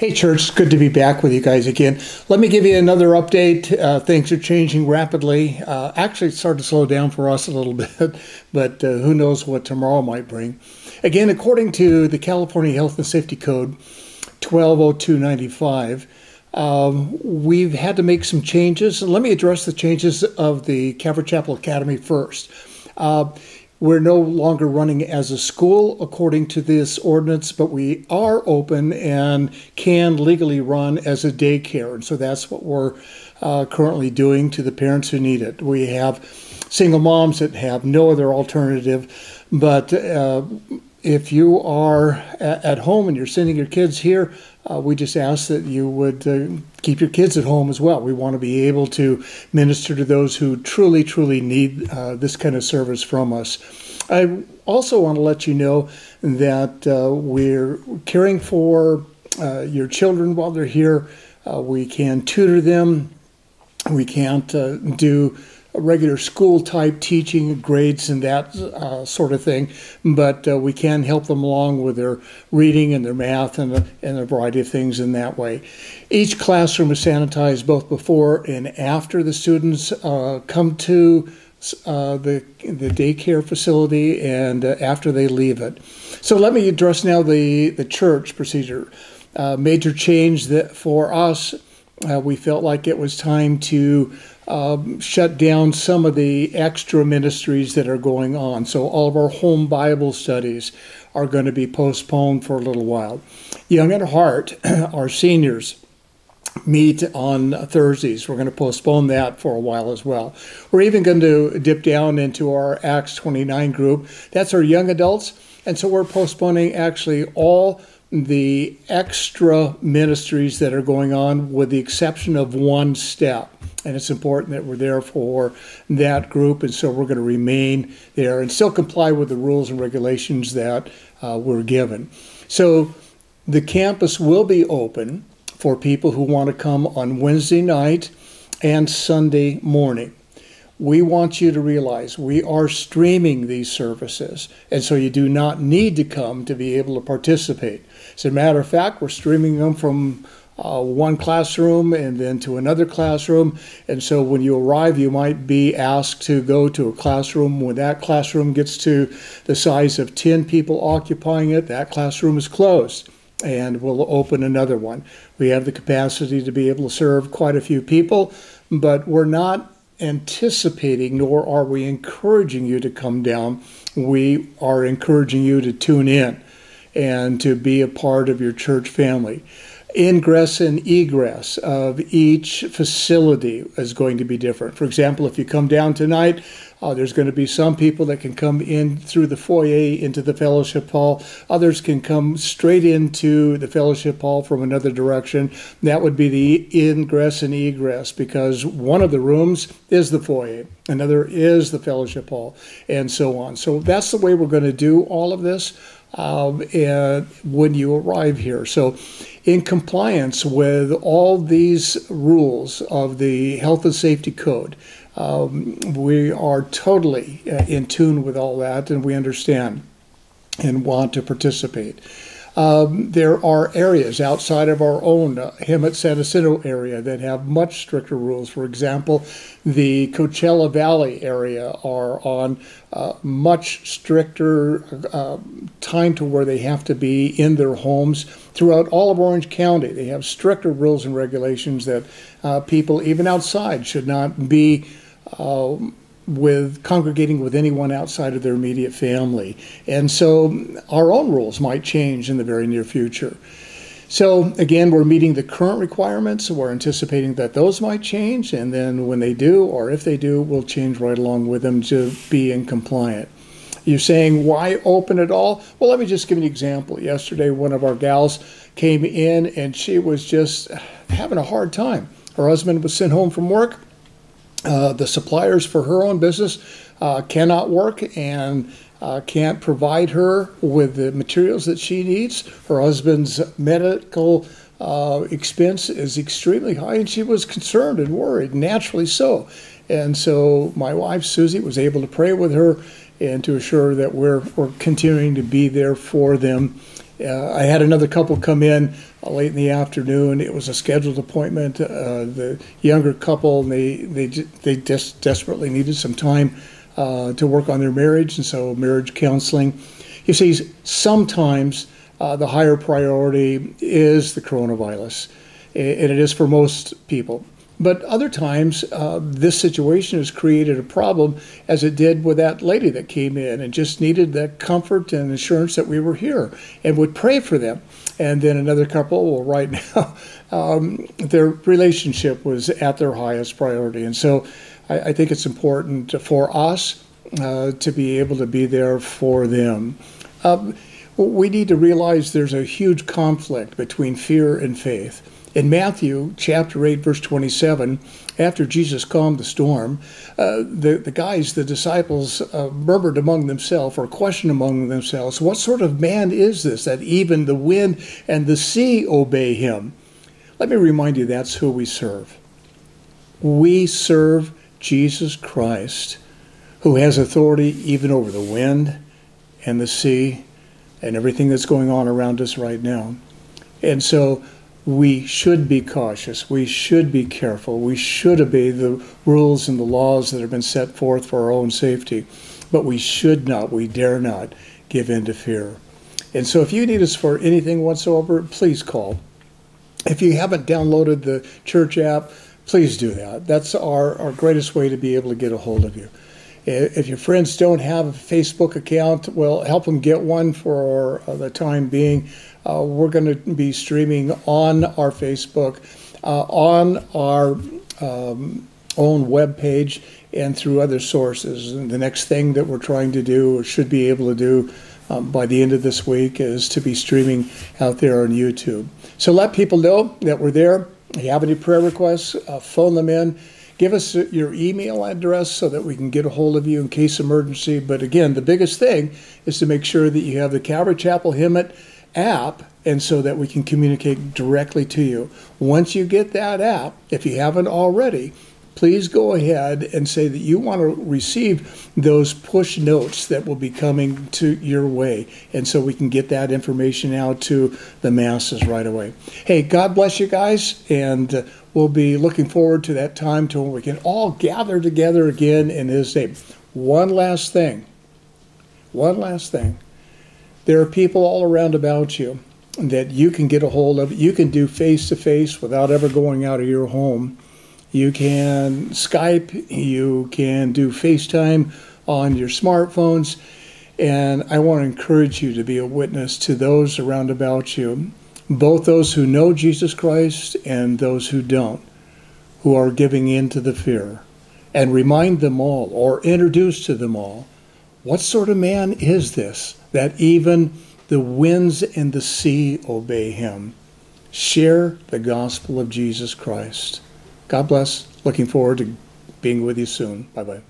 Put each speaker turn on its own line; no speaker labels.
Hey church, it's good to be back with you guys again. Let me give you another update. Things are changing rapidly. Actually, it started to slow down for us a little bit, but who knows what tomorrow might bring. Again, according to the California Health and Safety Code 120295, we've had to make some changes. Let me address the changes of the Calvary Chapel Academy first. We're no longer running as a school according to this ordinance, but we are open and can legally run as a daycare. And so that's what we're currently doing to the parents who need it. We have single moms that have no other alternative. But if you are at home and you're sending your kids here, we just ask that you would keep your kids at home as well. We want to be able to minister to those who truly, truly need this kind of service from us. I also want to let you know that we're caring for your children while they're here. We can tutor them. We can't do regular school-type teaching, grades, and that sort of thing, but we can help them along with their reading and their math and a variety of things in that way. Each classroom is sanitized both before and after the students come to the daycare facility and after they leave it. So let me address now the church procedure. Major change that for us, we felt like it was time to shut down some of the extra ministries that are going on. So all of our home Bible studies are going to be postponed for a little while. Young at Heart, our seniors, meet on Thursdays. We're going to postpone that for a while as well. We're even going to dip down into our Acts 29 group. That's our young adults. And so we're postponing actually all the extra ministries that are going on with the exception of one step. And it's important that we're there for that group. And so we're going to remain there and still comply with the rules and regulations that we're given. So the campus will be open for people who want to come on Wednesday night and Sunday morning. We want you to realize we are streaming these services, and so you do not need to come to be able to participate. As a matter of fact, we're streaming them from one classroom and then to another classroom, and so when you arrive, you might be asked to go to a classroom. When that classroom gets to the size of 10 people occupying it, that classroom is closed, and we'll open another one. We have the capacity to be able to serve quite a few people, but we're not anticipating, nor are we encouraging you to come down. We are encouraging you to tune in and to be a part of your church family. Ingress and egress of each facility is going to be different. For example, if you come down tonight, there's going to be some people that can come in through the foyer into the fellowship hall. Others can come straight into the fellowship hall from another direction. That would be the ingress and egress, because one of the rooms is the foyer, another is the fellowship hall, and so on. So that's the way we're going to do all of this when you arrive here. So in compliance with all these rules of the Health and Safety Code, we are totally in tune with all that, and we understand and want to participate. There are areas outside of our own Hemet San Jacinto area that have much stricter rules. For example, the Coachella Valley area are on much stricter time to where they have to be in their homes. Throughout all of Orange County, they have stricter rules and regulations that people, even outside, should not be congregating with anyone outside of their immediate family. And so our own rules might change in the very near future. So again, we're meeting the current requirements. We're anticipating that those might change, and then when they do, or if they do, we'll change right along with them to be in compliant. You're saying, why open at all? Well, let me just give you an example. Yesterday, one of our gals came in, and she was just having a hard time. Her husband was sent home from work. The suppliers for her own business cannot work and can't provide her with the materials that she needs. Her husband's medical expense is extremely high, and she was concerned and worried, naturally so. And so my wife, Susie, was able to pray with her and to assure that we're continuing to be there for them I had another couple come in late in the afternoon. It was a scheduled appointment. The younger couple, they just desperately needed some time to work on their marriage, and so marriage counseling. You see, sometimes the higher priority is the coronavirus, and it is for most people. But other times, this situation has created a problem, as it did with that lady that came in and just needed that comfort and assurance that we were here and would pray for them. And then another couple, well, right now, their relationship was at their highest priority. And so I think it's important for us to be able to be there for them. We need to realize there's a huge conflict between fear and faith. In Matthew chapter 8, verse 27, after Jesus calmed the storm, the disciples, murmured among themselves or questioned among themselves, what sort of man is this that even the wind and the sea obey him? Let me remind you, that's who we serve. We serve Jesus Christ, who has authority even over the wind and the sea and everything that's going on around us right now. And so we should be cautious. We should be careful. We should obey the rules and the laws that have been set forth for our own safety. But we should not, we dare not give in to fear. And so if you need us for anything whatsoever, please call. If you haven't downloaded the church app, please do that. That's our greatest way to be able to get a hold of you. If your friends don't have a Facebook account, well, help them get one for the time being. We're going to be streaming on our Facebook, on our own webpage, and through other sources. And the next thing that we're trying to do, or should be able to do by the end of this week, is to be streaming out there on YouTube. So let people know that we're there. If you have any prayer requests, phone them in. Give us your email address so that we can get a hold of you in case of emergency. But again, the biggest thing is to make sure that you have the Calvary Chapel Hemet app, and so that we can communicate directly to you. Once you get that app, if you haven't already, please go ahead and say that you want to receive those push notes that will be coming to your way, and so we can get that information out to the masses right away. Hey, God bless you guys, and we'll be looking forward to that time to when we can all gather together again in His name. One last thing. There are people all around about you that you can get a hold of. You can do face-to-face without ever going out of your home. You can Skype. You can do FaceTime on your smartphones. And I want to encourage you to be a witness to those around about you, both those who know Jesus Christ and those who don't, who are giving in to the fear. And remind them all, or introduce to them all, what sort of man is this that even the winds and the sea obey him? Share the gospel of Jesus Christ. God bless. Looking forward to being with you soon. Bye-bye.